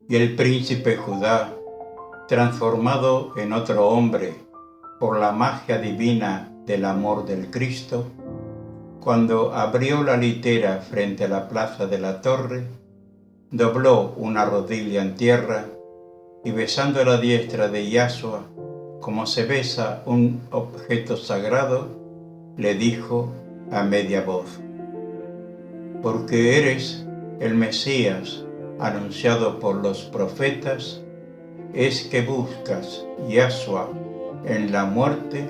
Y el príncipe Judá, transformado en otro hombre por la magia divina del amor del Cristo, cuando abrió la litera frente a la plaza de la torre, dobló una rodilla en tierra y besando la diestra de Yahshua, como se besa un objeto sagrado, le dijo a media voz: porque eres el Mesías anunciado por los profetas, es que buscas, Yahshua, en la muerte,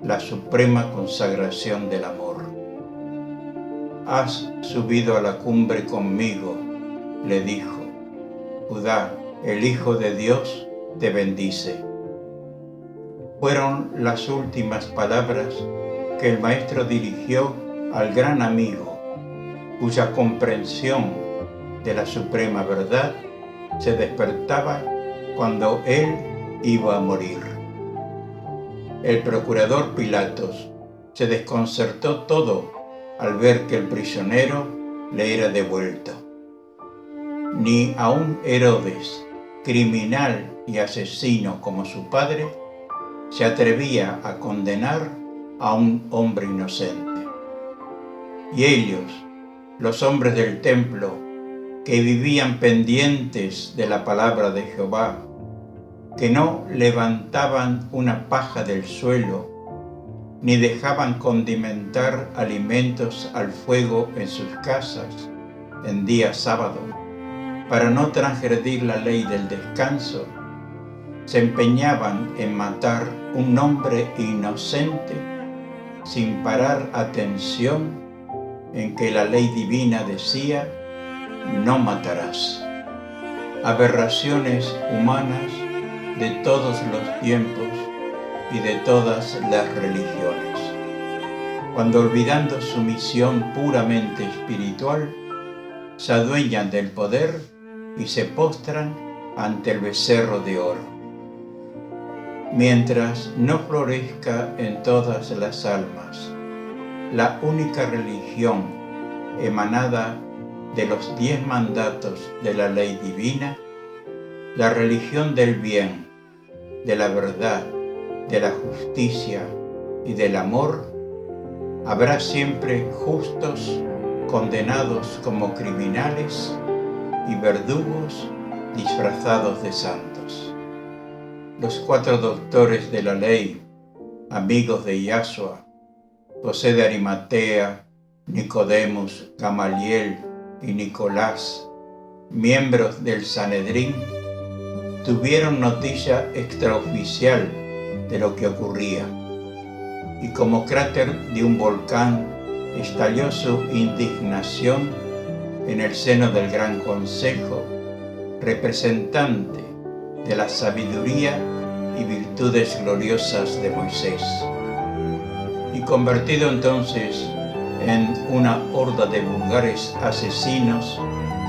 la suprema consagración del amor. Has subido a la cumbre conmigo, le dijo. Judá, el Hijo de Dios, te bendice. Fueron las últimas palabras que el maestro dirigió al gran amigo, cuya comprensión de la suprema verdad se despertaba cuando él iba a morir. El procurador Pilatos se desconcertó todo al ver que el prisionero le era devuelto. Ni aun Herodes, criminal y asesino como su padre, se atrevía a condenar a un hombre inocente. Y ellos, los hombres del templo, que vivían pendientes de la palabra de Jehová, que no levantaban una paja del suelo, ni dejaban condimentar alimentos al fuego en sus casas en día sábado, para no transgredir la ley del descanso, se empeñaban en matar un hombre inocente sin parar atención en que la ley divina decía: no matarás. Aberraciones humanas de todos los tiempos y de todas las religiones, cuando olvidando su misión puramente espiritual, se adueñan del poder y se postran ante el becerro de oro. Mientras no florezca en todas las almas la única religión emanada de los 10 mandatos de la ley divina, la religión del bien, de la verdad, de la justicia y del amor, habrá siempre justos condenados como criminales y verdugos disfrazados de santos. Los 4 doctores de la ley, amigos de Yahshua, José de Arimatea, Nicodemus, Gamaliel y Nicolás, miembros del Sanedrín, tuvieron noticia extraoficial de lo que ocurría, y como cráter de un volcán estalló su indignación en el seno del Gran Consejo, representante de la sabiduría y virtudes gloriosas de Moisés. Y convertido entonces en una horda de vulgares asesinos,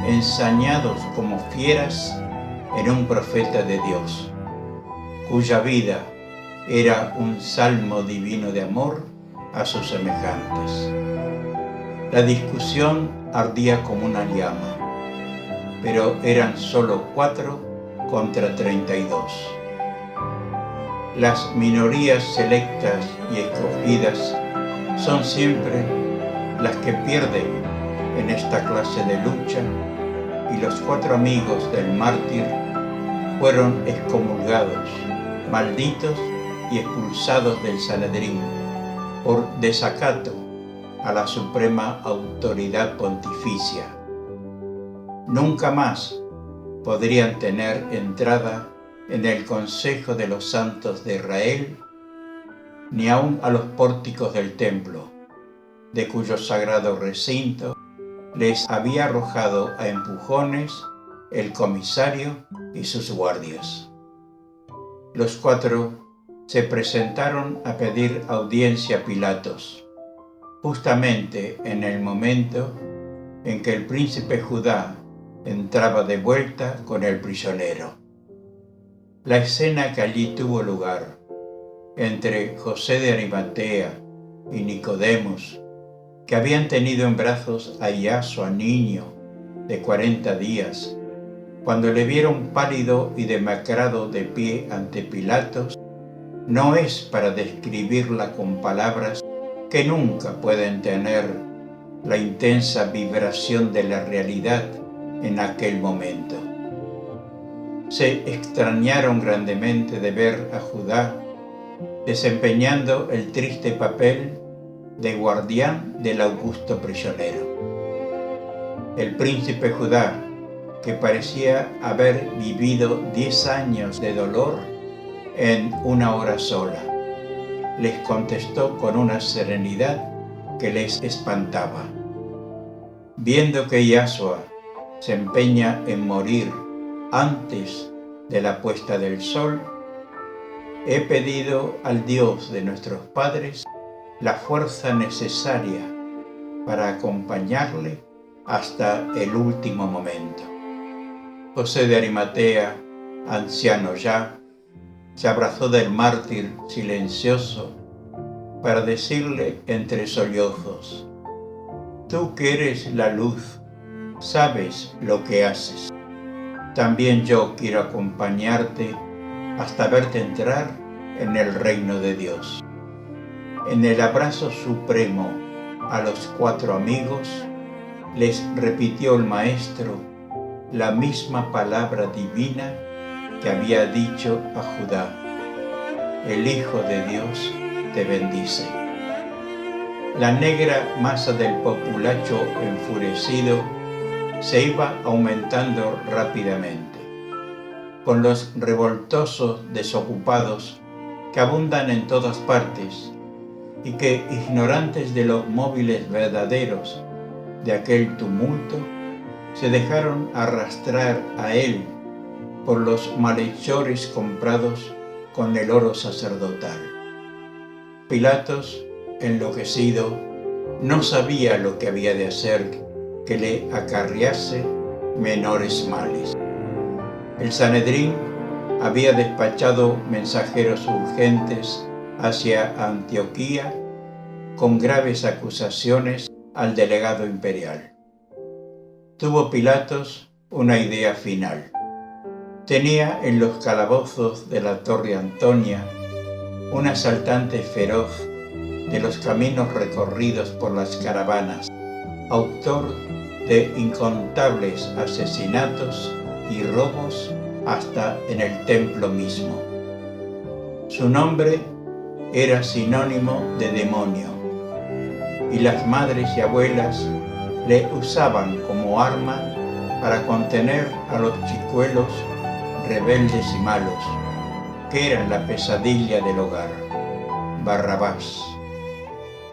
ensañados como fieras en un profeta de Dios, cuya vida era un salmo divino de amor a sus semejantes. La discusión ardía como una llama, pero eran solo 4 contra 32. Las minorías selectas y escogidas son siempre las que pierden en esta clase de lucha, y los 4 amigos del mártir fueron excomulgados, malditos y expulsados del Sanedrín por desacato a la suprema autoridad pontificia. Nunca más podrían tener entrada en el consejo de los santos de Israel, ni aun a los pórticos del templo, de cuyo sagrado recinto les había arrojado a empujones el comisario y sus guardias. Los 4 se presentaron a pedir audiencia a Pilatos, justamente en el momento en que el príncipe Judá entraba de vuelta con el prisionero. La escena que allí tuvo lugar entre José de Arimatea y Nicodemus, que habían tenido en brazos a Yahshua niño de 40 días, cuando le vieron pálido y demacrado de pie ante Pilatos, no es para describirla con palabras que nunca pueden tener la intensa vibración de la realidad en aquel momento. Se extrañaron grandemente de ver a Judá desempeñando el triste papel de guardián del augusto prisionero. El príncipe Judá, que parecía haber vivido 10 años de dolor en una hora sola, les contestó con una serenidad que les espantaba. Viendo que Yahshua se empeña en morir antes de la puesta del sol, he pedido al Dios de nuestros padres la fuerza necesaria para acompañarle hasta el último momento. José de Arimatea, anciano ya, se abrazó del mártir silencioso para decirle entre sollozos: tú que eres la luz, sabes lo que haces. También yo quiero acompañarte hasta verte entrar en el reino de Dios. En el abrazo supremo a los 4 amigos, les repitió el Maestro la misma palabra divina que había dicho a Judá: el Hijo de Dios te bendice. La negra masa del populacho enfurecido se iba aumentando rápidamente, con los revoltosos desocupados que abundan en todas partes y que, ignorantes de los móviles verdaderos de aquel tumulto, se dejaron arrastrar a él por los malhechores comprados con el oro sacerdotal. Pilatos, enloquecido, no sabía lo que había de hacer que le acarrease menores males. El Sanedrín había despachado mensajeros urgentes hacia Antioquía con graves acusaciones al delegado imperial. Tuvo Pilatos una idea final. Tenía en los calabozos de la Torre Antonia un asaltante feroz de los caminos recorridos por las caravanas, autor de incontables asesinatos y robos hasta en el templo mismo. Su nombre era sinónimo de demonio, y las madres y abuelas le usaban como arma para contener a los chicuelos rebeldes y malos, que eran la pesadilla del hogar: Barrabás.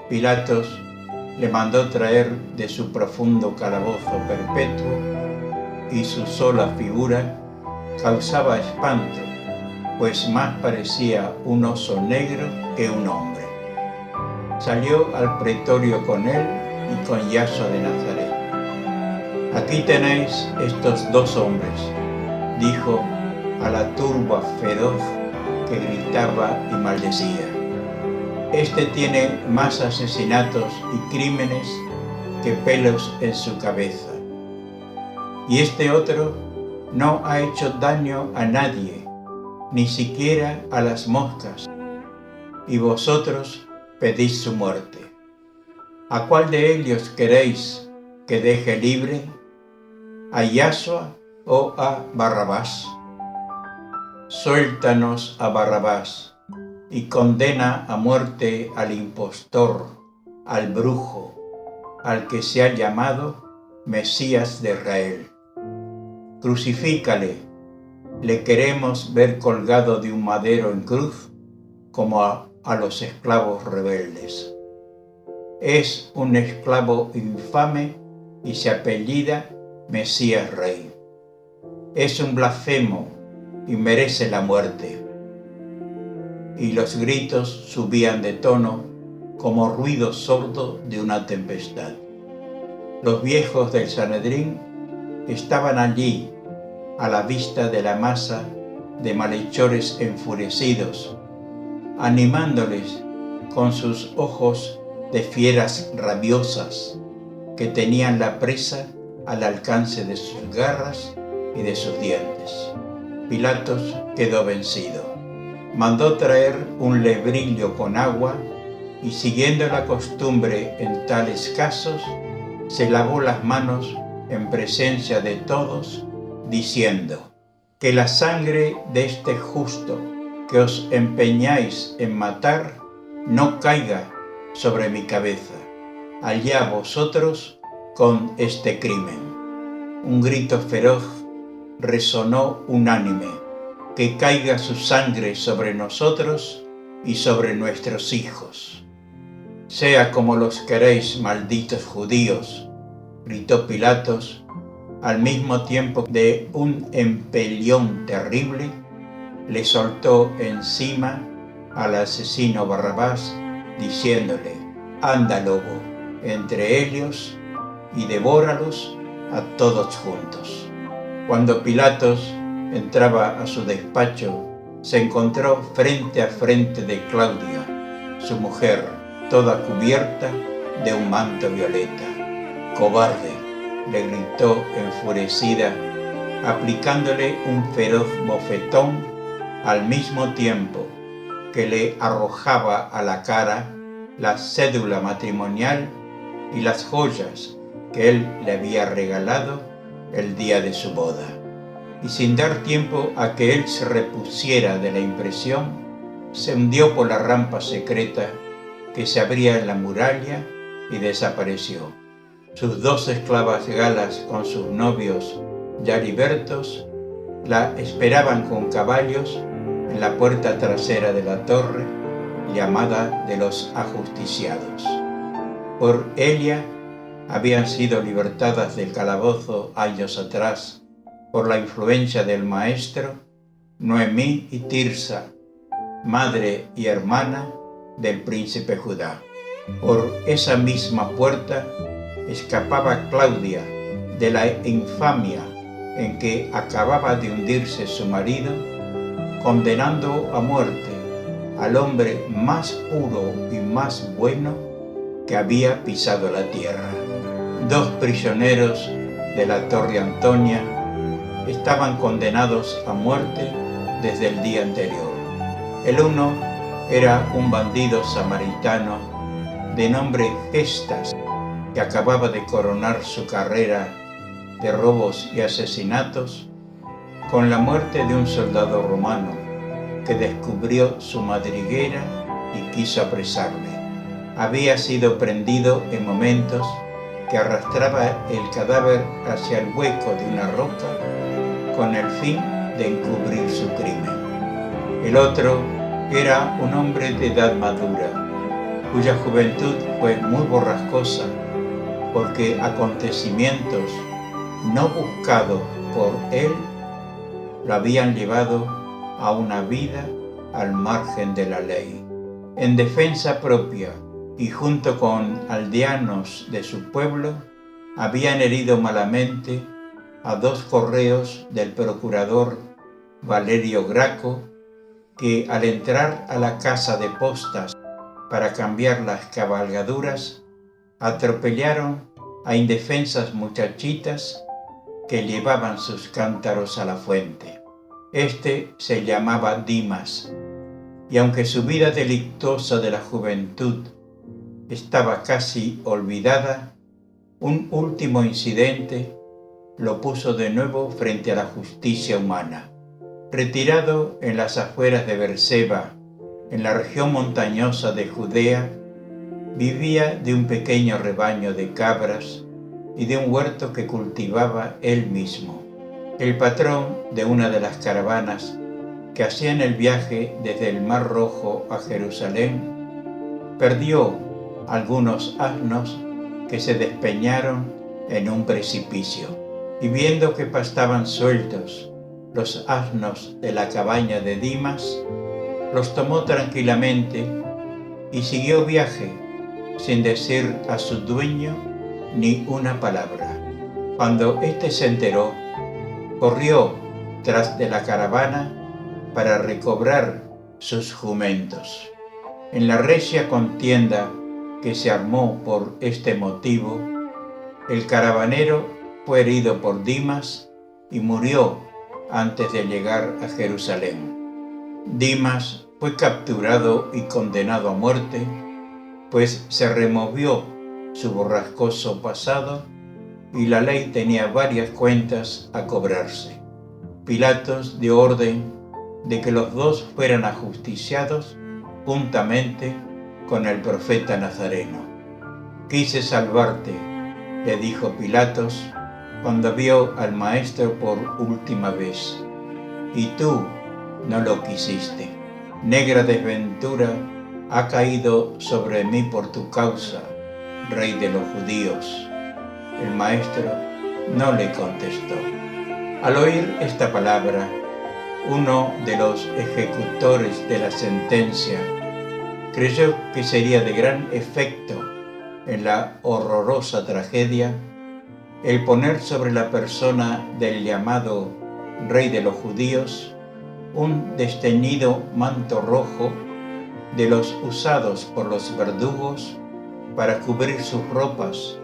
Pilatos le mandó traer de su profundo calabozo perpetuo, y su sola figura causaba espanto, pues más parecía un oso negro que un hombre. Salió al pretorio con él y con Yahshua de Nazaret. Aquí tenéis estos 2 hombres, dijo a la turba feroz que gritaba y maldecía. Este tiene más asesinatos y crímenes que pelos en su cabeza. Y este otro no ha hecho daño a nadie, ni siquiera a las moscas, y vosotros pedís su muerte. ¿A cuál de ellos queréis que deje libre? ¿A Yahshua o a Barrabás? Suéltanos a Barrabás y condena a muerte al impostor, al brujo, al que se ha llamado Mesías de Israel. Crucifícale, le queremos ver colgado de un madero en cruz, como a los esclavos rebeldes. Es un esclavo infame y se apellida Mesías Rey. Es un blasfemo y merece la muerte. Y los gritos subían de tono como ruido sordo de una tempestad. Los viejos del Sanedrín estaban allí a la vista de la masa de malhechores enfurecidos, animándoles con sus ojos de fieras rabiosas que tenían la presa al alcance de sus garras y de sus dientes. Pilatos quedó vencido. Mandó traer un lebrillo con agua y, siguiendo la costumbre en tales casos, se lavó las manos en presencia de todos, diciendo: que la sangre de este justo que os empeñáis en matar no caiga sobre mi cabeza. Allá vosotros con este crimen. Un grito feroz resonó unánime: que caiga su sangre sobre nosotros y sobre nuestros hijos. Sea como los queréis, malditos judíos, gritó Pilatos, al mismo tiempo de un empellón terrible le soltó encima al asesino Barrabás, diciéndole: anda, lobo, entre ellos y devóralos a todos juntos. Cuando Pilatos entraba a su despacho, se encontró frente a frente de Claudia, su mujer, toda cubierta de un manto violeta. «¡Cobarde!», le gritó enfurecida, aplicándole un feroz bofetón al mismo tiempo que le arrojaba a la cara la cédula matrimonial y las joyas que él le había regalado el día de su boda. Y sin dar tiempo a que él se repusiera de la impresión, se hundió por la rampa secreta que se abría en la muralla y desapareció. Sus 2 esclavas galas con sus novios ya libertos la esperaban con caballos en la puerta trasera de la torre, llamada de los ajusticiados. Por ella habían sido libertadas del calabozo años atrás, por la influencia del maestro, Noemí y Tirsa, madre y hermana del príncipe Judá. Por esa misma puerta escapaba Claudia de la infamia en que acababa de hundirse su marido, condenando a muerte al hombre más puro y más bueno que había pisado la tierra. 2 prisioneros de la Torre Antonia estaban condenados a muerte desde el día anterior. El uno era un bandido samaritano de nombre Gestas, que acababa de coronar su carrera de robos y asesinatos con la muerte de un soldado romano que descubrió su madriguera y quiso apresarle. Había sido prendido en momentos que arrastraba el cadáver hacia el hueco de una roca con el fin de encubrir su crimen. El otro era un hombre de edad madura, cuya juventud fue muy borrascosa porque acontecimientos no buscados por él lo habían llevado a una vida al margen de la ley. En defensa propia y junto con aldeanos de su pueblo, habían herido malamente a 2 correos del procurador Valerio Graco, que al entrar a la casa de postas para cambiar las cabalgaduras, atropellaron a indefensas muchachitas que llevaban sus cántaros a la fuente. Este se llamaba Dimas, y aunque su vida delictuosa de la juventud estaba casi olvidada, un último incidente lo puso de nuevo frente a la justicia humana. Retirado en las afueras de Berseba, en la región montañosa de Judea, vivía de un pequeño rebaño de cabras y de un huerto que cultivaba él mismo. El patrón de una de las caravanas que hacían el viaje desde el Mar Rojo a Jerusalén perdió algunos asnos que se despeñaron en un precipicio, y viendo que pastaban sueltos los asnos de la cabaña de Dimas, los tomó tranquilamente y siguió viaje sin decir a su dueño ni una palabra. Cuando éste se enteró, corrió tras de la caravana para recobrar sus jumentos. En la recia contienda que se armó por este motivo, el caravanero fue herido por Dimas y murió antes de llegar a Jerusalén. Dimas fue capturado y condenado a muerte, pues se removió su borrascoso pasado y la ley tenía varias cuentas a cobrarse. Pilatos dio orden de que los dos fueran ajusticiados juntamente con el profeta Nazareno. «Quise salvarte», le dijo Pilatos cuando vio al Maestro por última vez, «y tú no lo quisiste. Negra desventura ha caído sobre mí por tu causa, Rey de los judíos». El Maestro no le contestó. Al oír esta palabra, uno de los ejecutores de la sentencia creyó que sería de gran efecto en la horrorosa tragedia el poner sobre la persona del llamado Rey de los judíos un desteñido manto rojo de los usados por los verdugos para cubrir sus ropas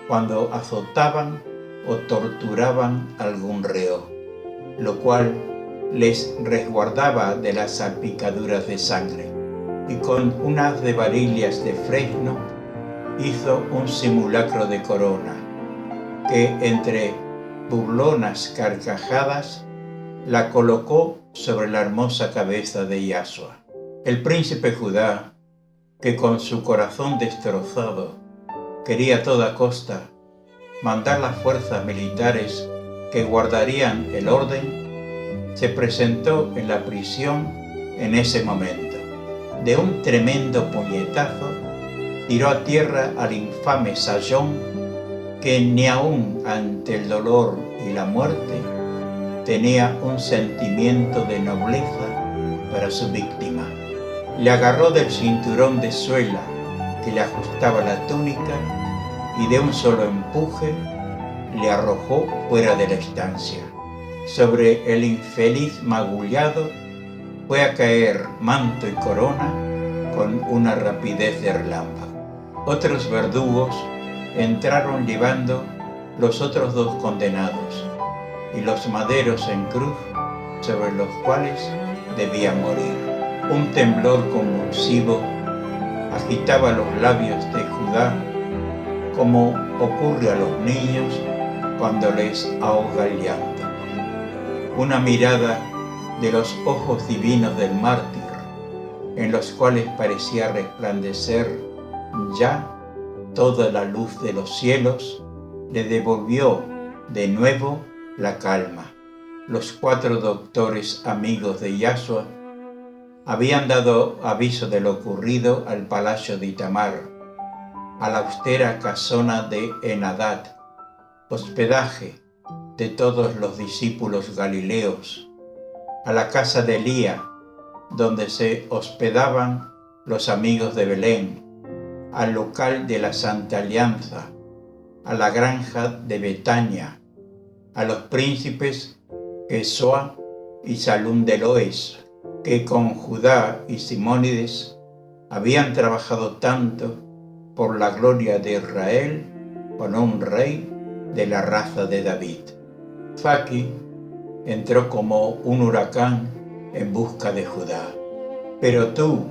cuando azotaban o torturaban a algún reo, lo cual les resguardaba de las salpicaduras de sangre, y con un haz de varillas de fresno hizo un simulacro de corona, que entre burlonas carcajadas la colocó sobre la hermosa cabeza de Yasua. El príncipe Judá, que con su corazón destrozado quería a toda costa mandar las fuerzas militares que guardarían el orden, se presentó en la prisión en ese momento. De un tremendo puñetazo tiró a tierra al infame sayón, que ni aun ante el dolor y la muerte tenía un sentimiento de nobleza para su víctima. Le agarró del cinturón de suela que le ajustaba la túnica y de un solo empuje le arrojó fuera de la estancia. Sobre el infeliz magullado fue a caer manto y corona con una rapidez de relámpago. Otros verdugos entraron llevando los otros dos condenados y los maderos en cruz sobre los cuales debían morir. Un temblor convulsivo agitaba los labios de Judá, como ocurre a los niños cuando les ahoga el llanto. Una mirada de los ojos divinos del mártir, en los cuales parecía resplandecer ya toda la luz de los cielos, le devolvió de nuevo la calma. Los 4 doctores amigos de Yasua habían dado aviso de lo ocurrido al palacio de Itamar, a la austera casona de Enadad, hospedaje de todos los discípulos galileos, a la casa de Elía, donde se hospedaban los amigos de Belén, al local de la Santa Alianza, a la granja de Betania, a los príncipes Jesúa y Salún de Loes, que con Judá y Simónides habían trabajado tanto por la gloria de Israel con un rey de la raza de David. Faki entró como un huracán en busca de Judá. «¿Pero tú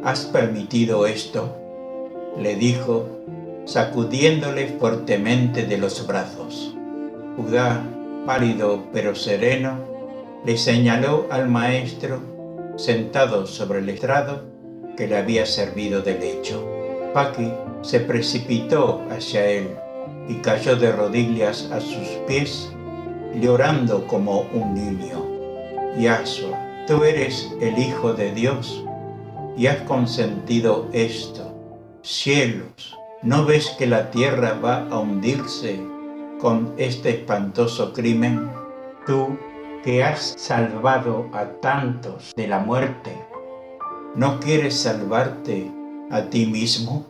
has permitido esto?», le dijo, sacudiéndole fuertemente de los brazos. Judá, pálido pero sereno, le señaló al maestro sentado sobre el estrado que le había servido de lecho. Faki se precipitó hacia él y cayó de rodillas a sus pies, llorando como un niño. «Yasua, tú eres el Hijo de Dios y has consentido esto. Cielos, ¿no ves que la tierra va a hundirse con este espantoso crimen? Tú que has salvado a tantos de la muerte, ¿no quieres salvarte a ti mismo?».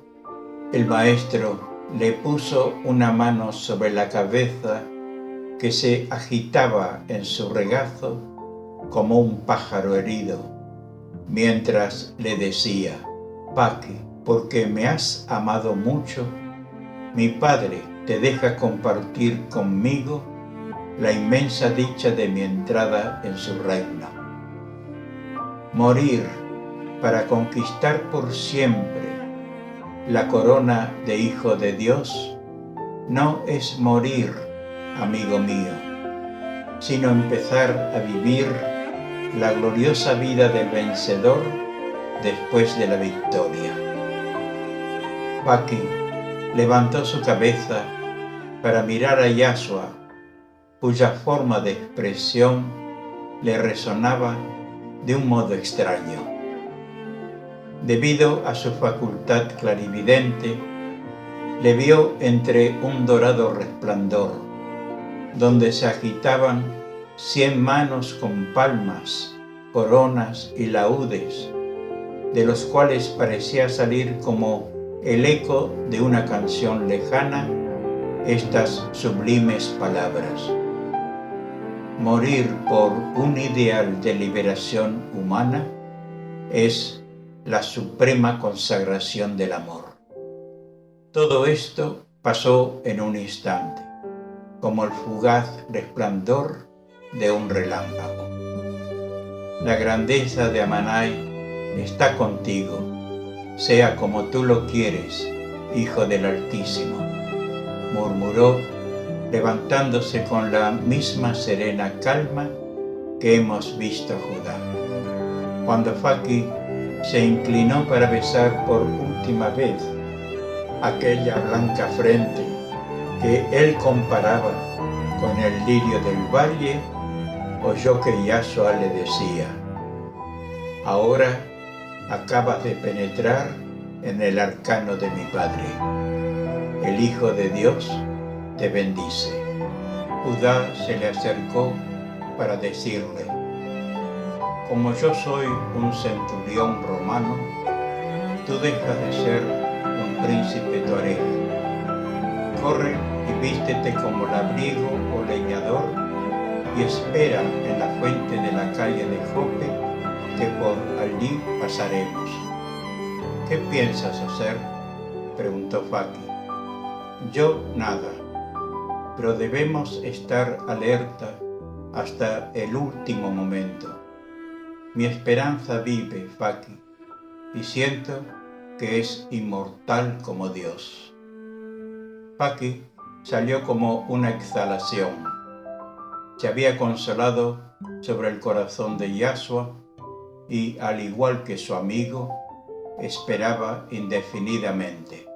El maestro le puso una mano sobre la cabeza que se agitaba en su regazo como un pájaro herido, mientras le decía: «Faki, porque me has amado mucho, mi Padre te deja compartir conmigo la inmensa dicha de mi entrada en su reino. Morir para conquistar por siempre la corona de Hijo de Dios no es morir, amigo mío, sino empezar a vivir la gloriosa vida del vencedor después de la victoria. Faki levantó su cabeza para mirar a Yashua, cuya forma de expresión le resonaba de un modo extraño. Debido a su facultad clarividente, le vio entre un dorado resplandor, donde se agitaban 100 manos con palmas, coronas y laúdes, de los cuales parecía salir como el eco de una canción lejana estas sublimes palabras: morir por un ideal de liberación humana es la suprema consagración del amor. Todo esto pasó en un instante, como el fugaz resplandor de un relámpago. La grandeza de Amanai está contigo, sea como tú lo quieres, Hijo del Altísimo, murmuró, levantándose con la misma serena calma que hemos visto a Judá. Cuando Faki se inclinó para besar por última vez aquella blanca frente que él comparaba con el lirio del valle, oyó que Yashua le decía: ahora acabas de penetrar en el arcano de mi Padre. El Hijo de Dios te bendice. Judá se le acercó para decirle: como yo soy un centurión romano, tú dejas de ser un príncipe tuareg. Corre y vístete como labriego o leñador y espera en la fuente de la calle de Jope, que por allí pasaremos. ¿Qué piensas hacer?, preguntó Faki. Yo nada, pero debemos estar alerta hasta el último momento. Mi esperanza vive, Faki, y siento que es inmortal como Dios. Faki salió como una exhalación. Se había consolado sobre el corazón de Yashua y, al igual que su amigo, esperaba indefinidamente.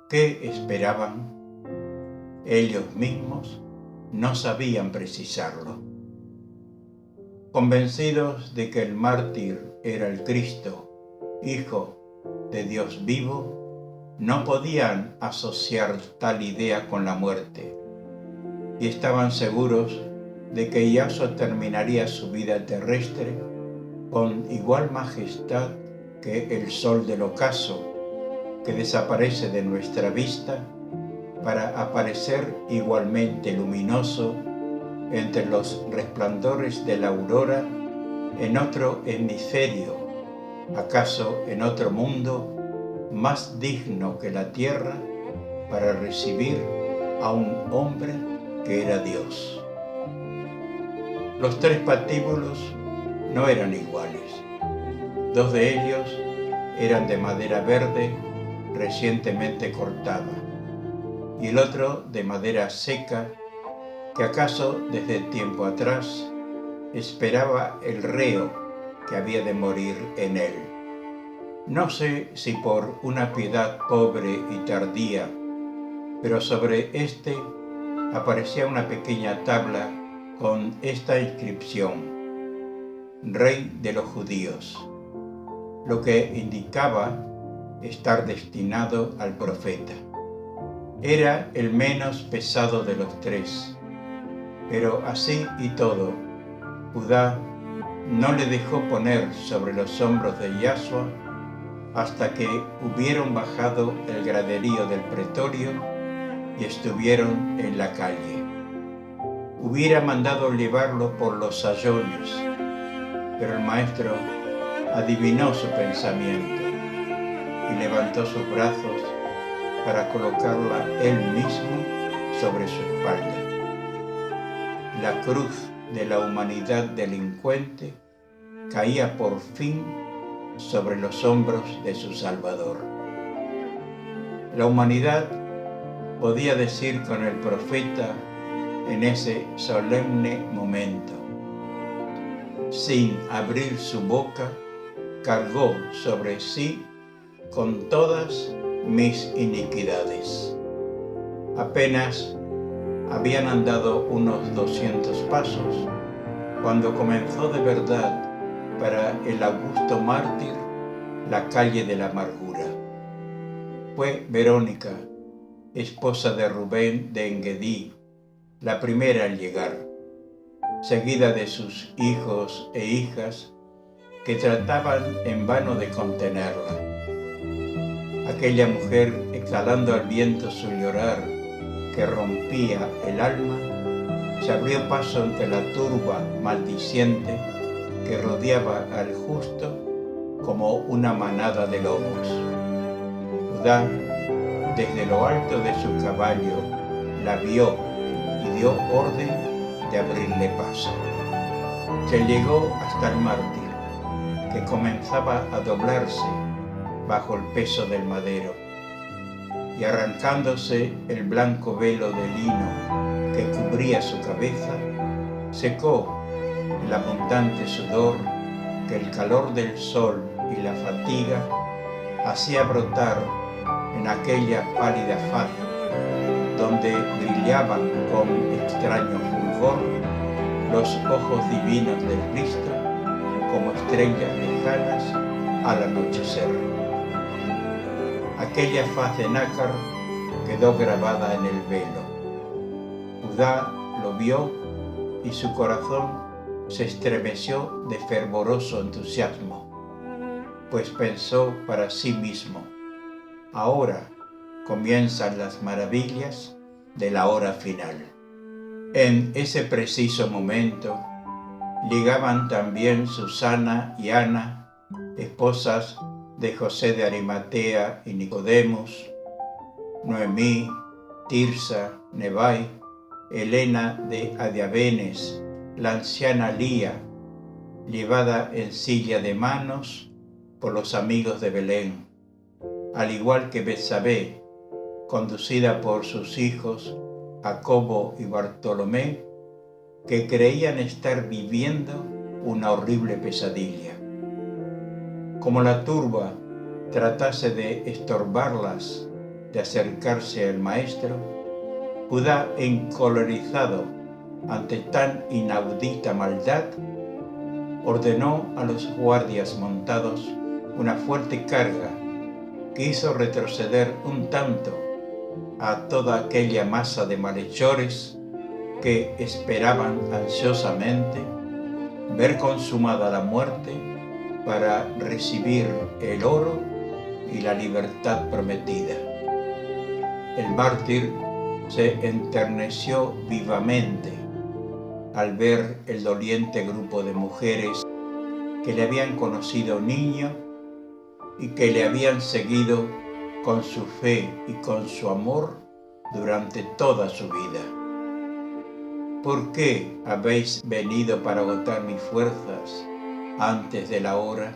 ¿Qué esperaban? Ellos mismos no sabían precisarlo. Convencidos de que el mártir era el Cristo, Hijo de Dios vivo, no podían asociar tal idea con la muerte, y estaban seguros de que Yashua terminaría su vida terrestre con igual majestad que el sol del ocaso, que desaparece de nuestra vista para aparecer igualmente luminoso entre los resplandores de la aurora en otro hemisferio, acaso en otro mundo más digno que la tierra para recibir a un hombre que era Dios. Los 3 patíbulos no eran iguales. 2 de ellos eran de madera verde recientemente cortada y el otro de madera seca que acaso desde tiempo atrás esperaba el reo que había de morir en él. No sé si por una piedad pobre y tardía, pero sobre este aparecía una pequeña tabla con esta inscripción: Rey de los Judíos, lo que indicaba estar destinado al profeta. Era el menos pesado de los 3, pero así y todo, Judá no le dejó poner sobre los hombros de Yashua hasta que hubieron bajado el graderío del pretorio y estuvieron en la calle. Hubiera mandado llevarlo por los sayones, pero el maestro adivinó su pensamiento y levantó sus brazos para colocarla él mismo sobre su espalda. la cruz de la humanidad delincuente caía por fin sobre los hombros de su Salvador. La humanidad podía decir con el profeta en ese solemne momento: sin abrir su boca, cargó sobre sí con todas mis iniquidades. Apenas habían andado unos 200 pasos cuando comenzó de verdad para el augusto mártir la calle de la amargura. Fue Verónica, esposa de Rubén de Enguedí, la primera al llegar, seguida de sus hijos e hijas que trataban en vano de contenerla. Aquella mujer, exhalando al viento su llorar que rompía el alma, se abrió paso ante la turba maldiciente que rodeaba al justo como una manada de lobos. Judá, desde lo alto de su caballo, la vio y dio orden de abrirle paso. Se llegó hasta el mártir, que comenzaba a doblarse bajo el peso del madero, y arrancándose el blanco velo de lino que cubría su cabeza, secó el abundante sudor que el calor del sol y la fatiga hacía brotar en aquella pálida faz, donde brillaban con extraño fulgor los ojos divinos del Cristo como estrellas lejanas al anochecer. Aquella faz de nácar quedó grabada en el velo. Judá lo vio y su corazón se estremeció de fervoroso entusiasmo, pues pensó para sí mismo: ahora comienzan las maravillas de la hora final. En ese preciso momento llegaban también Susana y Ana, esposas de José de Arimatea y Nicodemus, Noemí, Tirsa, Nebai, Elena de Adiabenes, la anciana Lía, llevada en silla de manos por los amigos de Belén, al igual que Betsabé, conducida por sus hijos Jacobo y Bartolomé, que creían estar viviendo una horrible pesadilla. Como la turba tratase de estorbarlas de acercarse al maestro, Judá, encolerizado ante tan inaudita maldad, ordenó a los guardias montados una fuerte carga que hizo retroceder un tanto a toda aquella masa de malhechores que esperaban ansiosamente ver consumada la muerte para recibir el oro y la libertad prometida. El mártir se enterneció vivamente al ver el doliente grupo de mujeres que le habían conocido niño y que le habían seguido con su fe y con su amor durante toda su vida. ¿Por qué habéis venido para agotar mis fuerzas antes de la hora?,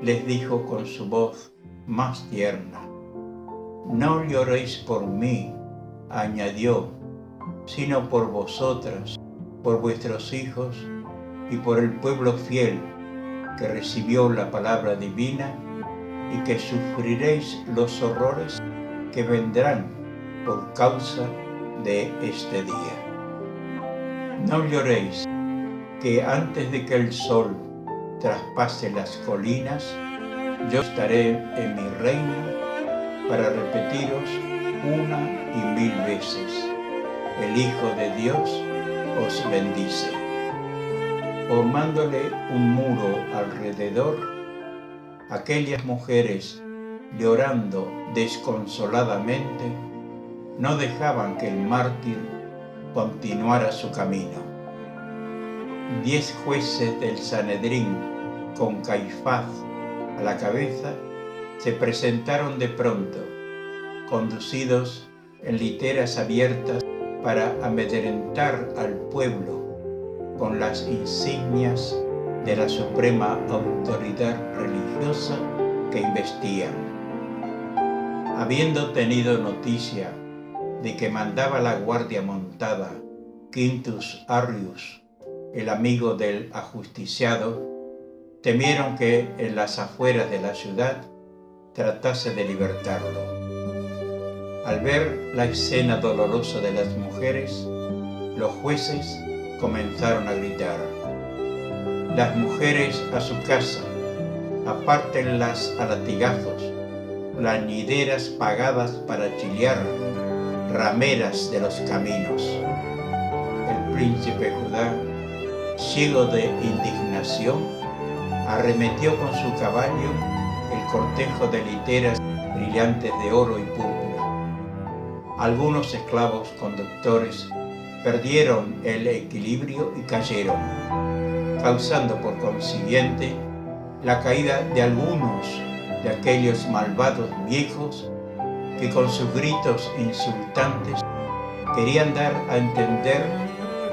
les dijo con su voz más tierna. No lloréis por mí, añadió, sino por vosotras, por vuestros hijos y por el pueblo fiel que recibió la palabra divina y que sufriréis los horrores que vendrán por causa de este día. No lloréis, que antes de que el sol traspase las colinas, yo estaré en mi reino para repetiros una y mil veces: el Hijo de Dios os bendice. Formándole un muro alrededor, aquellas mujeres, llorando desconsoladamente, no dejaban que el mártir continuara su camino. 10 jueces del Sanedrín, con Caifás a la cabeza, se presentaron de pronto, conducidos en literas abiertas para amedrentar al pueblo con las insignias de la suprema autoridad religiosa que investían. Habiendo tenido noticia de que mandaba la guardia montada Quintus Arrius, el amigo del ajusticiado, temieron que en las afueras de la ciudad tratase de libertarlo. Al ver la escena dolorosa de las mujeres, los jueces comenzaron a gritar: «Las mujeres a su casa, apártenlas a latigazos, plañideras pagadas para chillar, rameras de los caminos». El príncipe Judá, ciego de indignación, arremetió con su caballo el cortejo de literas brillantes de oro y púrpura. Algunos esclavos conductores perdieron el equilibrio y cayeron, causando por consiguiente la caída de algunos de aquellos malvados viejos que con sus gritos insultantes querían dar a entender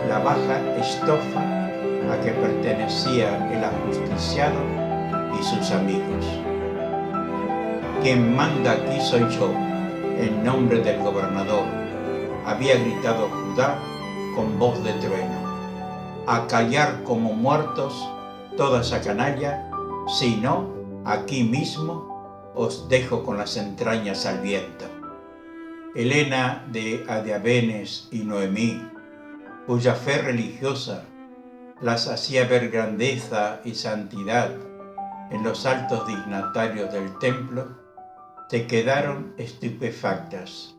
la baja estofa a que pertenecía el ajusticiado y sus amigos. «Quien manda aquí soy yo, en nombre del gobernador», había gritado Judá con voz de trueno. «A callar como muertos toda esa canalla, si no, aquí mismo os dejo con las entrañas al viento». Helena de Adiabenes y Noemí, cuya fe religiosa las hacía ver grandeza y santidad en los altos dignatarios del templo, se quedaron estupefactas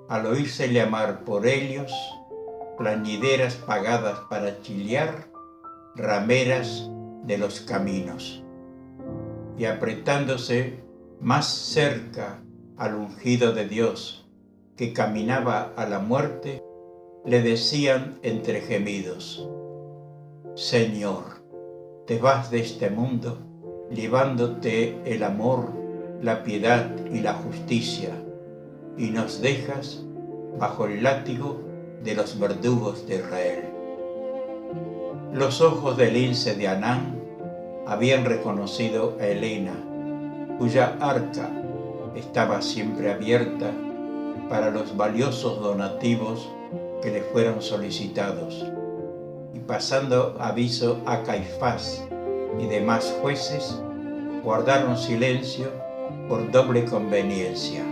al oírse llamar por ellos plañideras pagadas para chillar, rameras de los caminos, y apretándose más cerca al ungido de Dios que caminaba a la muerte, le decían entre gemidos: «Señor, te vas de este mundo llevándote el amor, la piedad y la justicia, y nos dejas bajo el látigo de los verdugos de Israel». Los ojos del lince de Anán habían reconocido a Helena, cuya arca estaba siempre abierta para los valiosos donativos que le fueron solicitados, y pasando aviso a Caifás y demás jueces, guardaron silencio por doble conveniencia.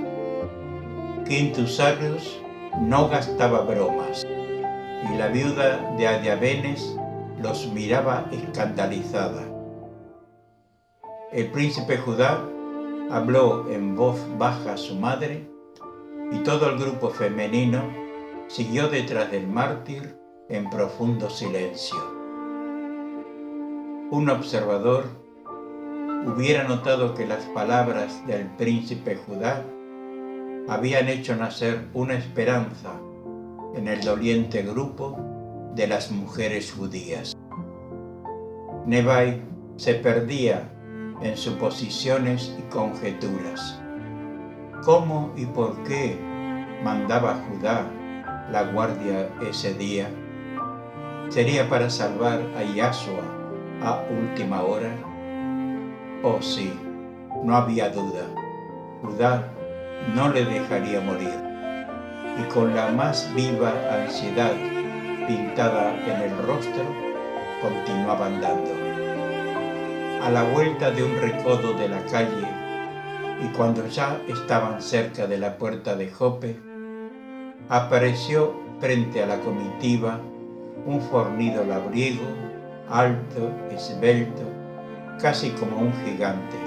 Quintus Arrius no gastaba bromas, y la viuda de Adiabenes los miraba escandalizada. El príncipe Judá habló en voz baja a su madre, y todo el grupo femenino siguió detrás del mártir en profundo silencio. Un observador hubiera notado que las palabras del príncipe Judá habían hecho nacer una esperanza en el doliente grupo de las mujeres judías. Nebai se perdía en suposiciones y conjeturas. ¿Cómo y por qué mandaba Judá la guardia ese día? ¿Sería para salvar a Yahshua a última hora? Oh sí, no había duda. Judá no le dejaría morir. Y con la más viva ansiedad pintada en el rostro, continuaba andando. A la vuelta de un recodo de la calle, y cuando ya estaban cerca de la puerta de Jope, apareció frente a la comitiva un fornido labriego, alto, esbelto, casi como un gigante.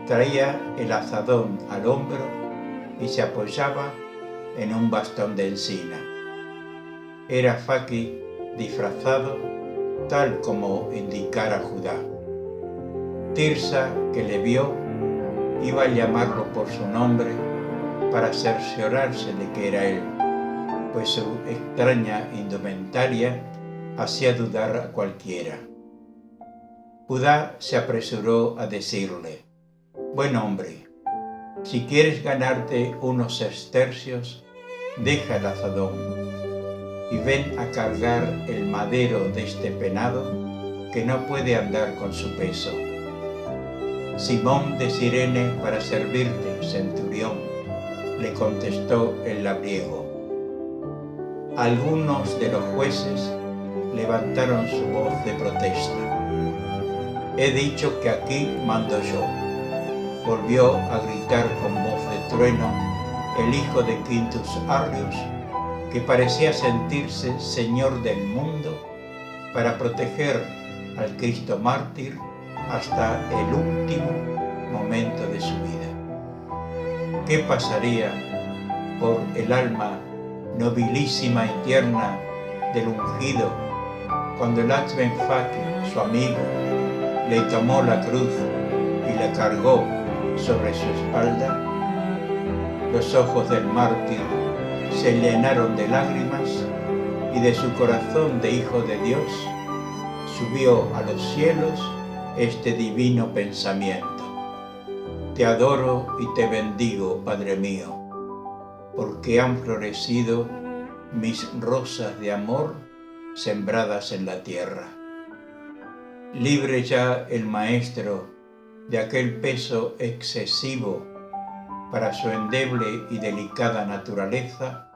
Traía el azadón al hombro y se apoyaba en un bastón de encina. Era Faki disfrazado tal como indicara Judá. Tirsa, que le vio, iba a llamarlo por su nombre para cerciorarse de que era él, pues su extraña indumentaria hacía dudar a cualquiera. Judá se apresuró a decirle: «Buen hombre, si quieres ganarte unos sestercios, deja el azadón y ven a cargar el madero de este penado que no puede andar con su peso. Simón de Cirene para servirte, centurión, le contestó el labriego. Algunos de los jueces levantaron su voz de protesta. He dicho que aquí mando yo. Volvió a gritar con voz de trueno el hijo de Quintus Arrius, que parecía sentirse señor del mundo para proteger al Cristo mártir hasta el último momento de su vida. ¿Qué pasaría por el alma nobilísima y tierna del ungido cuando el Achbenfaki, su amigo, le tomó la cruz y la cargó sobre su espalda? Los ojos del mártir se llenaron de lágrimas y de su corazón de hijo de Dios subió a los cielos este divino pensamiento. Te adoro y te bendigo, Padre mío, porque han florecido mis rosas de amor sembradas en la tierra. Libre ya el Maestro de aquel peso excesivo para su endeble y delicada naturaleza,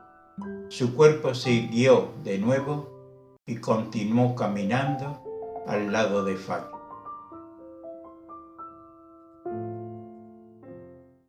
su cuerpo se irguió de nuevo y continuó caminando al lado de Faki.